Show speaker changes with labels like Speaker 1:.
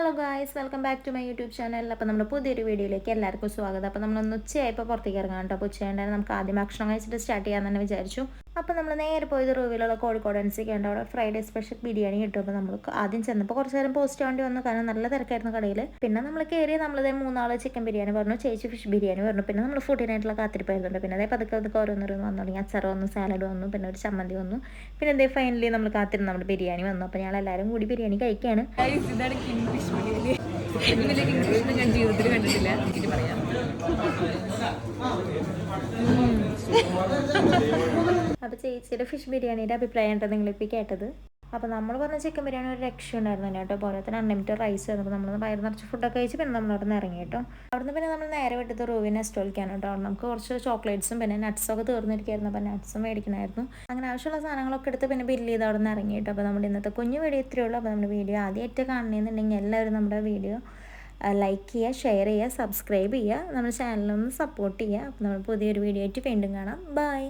Speaker 1: Hello guys, welcome back to my YouTube channel. അപ്പോൾ നമ്മുടെ പുതിയൊരു വീഡിയോയിലേക്ക് എല്ലാവർക്കും സ്വാഗതം. അപ്പോൾ നമ്മളൊന്ന് ഉച്ചയായപ്പോൾ പുറത്തേക്ക് ഇറങ്ങാം കേട്ടോ. അപ്പോൾ ഉച്ചയുണ്ടായിരുന്നു നമുക്ക് ആദ്യം ഭക്ഷണം കഴിച്ചിട്ട് സ്റ്റാർട്ട് ചെയ്യാൻ തന്നെ വിചാരിച്ചു. അപ്പോൾ നമ്മൾ നേരെ പോയത് റൂവിലുള്ള കോഴിക്കോട് ഉണ്ട്. അവിടെ ഫ്രൈഡേ സ്പെഷ്യൽ ബിരിയാണി കിട്ടും. അപ്പോൾ നമ്മൾ ആദ്യം ചെന്നപ്പോൾ കുറച്ച് നേരം പോസ്റ്റ് വേണ്ടി വന്നു, കാരണം നല്ല തിരക്കായിരുന്നു കടയിൽ. പിന്നെ നമ്മൾ കയറി നമ്മളിതേ മൂന്നാൾ ചിക്കൻ ബിരിയാണി പറഞ്ഞു, ചേച്ചി ഫിഷ് ബിരിയാണി പറഞ്ഞു. പിന്നെ നമ്മൾ ഫുഡിനായിട്ടുള്ള കാത്തിരിപ്പായിരുന്നുണ്ട്. പിന്നെ അതേ പതുക്കെ ഓരോന്നോരോന്ന് വന്നു തുടങ്ങി. അച്ചാർ വന്നു, സാലഡ് വന്നു, പിന്നെ ഒരു ചമ്മന്തി വന്നു. പിന്നെ അതേ ഫൈനലി നമ്മൾ കാത്തിരുന്ന് നമ്മുടെ ബിരിയാണി വന്നു. അപ്പോൾ ഞങ്ങൾ എല്ലാവരും കൂടി ബിരിയാണി കഴിക്കുകയാണ്.
Speaker 2: ഞാൻ ജീവിതത്തിൽ കണ്ടിട്ടില്ല. എനിക്ക് പറയാം,
Speaker 1: അപ്പോൾ ചേച്ചിയുടെ ഫിഷ് ബിരിയാണിയുടെ അഭിപ്രായം ഉണ്ടോ നിങ്ങളിപ്പോൾ കേട്ടത്. അപ്പോൾ നമ്മൾ പറഞ്ഞ ചിക്കൻ ബിരിയാണി ഒരു രക്ഷ ഉണ്ടായിരുന്നു തന്നെ കേട്ടോ. പോലെ തന്നെ അൺലിമിറ്റഡ് റൈസ് ആയിരുന്നു. അപ്പോൾ നമ്മൾ വയറ് നിറച്ച് ഫുഡൊക്കെ കഴിച്ച് പിന്നെ നമ്മൾ അവിടെ നിന്ന് ഇറങ്ങി കേട്ടോ. അവിടുന്ന് പിന്നെ നമ്മൾ നേരെ വിട്ടത് റൂവിൻ നെസ്റ്റോളിക്കാണ് കേട്ടോ. അവിടെ നമുക്ക് കുറച്ച് ചോക്ലേറ്റ്സും പിന്നെ നട്ട്സൊക്കെ തീർന്നിരിക്കുകയായിരുന്നു. അപ്പോൾ നട്ട്സും മേടിക്കണമായിരുന്നു. അങ്ങനെ ആവശ്യമുള്ള സാധനങ്ങളൊക്കെ എടുത്ത് പിന്നെ ബില്ല് ചെയ്ത് അവിടെ നിന്ന് ഇറങ്ങി കേട്ടോ. അപ്പോൾ നമ്മുടെ ഇന്നത്തെ കുഞ്ഞു വീഡിയോ ഇത്രയേ ഉള്ളൂ. അപ്പോൾ നമ്മുടെ വീഡിയോ ആദ്യമായിട്ട് കാണണമെന്നുണ്ടെങ്കിൽ എല്ലാവരും നമ്മുടെ വീഡിയോ ലൈക്ക് ചെയ്യുക, ഷെയർ ചെയ്യുക, സബ്സ്ക്രൈബ് ചെയ്യുക, നമ്മുടെ ചാനലൊന്ന് സപ്പോർട്ട് ചെയ്യുക. അപ്പോൾ നമ്മൾ പുതിയൊരു വീഡിയോ ആയിട്ട് വീണ്ടും കാണാം. ബൈ.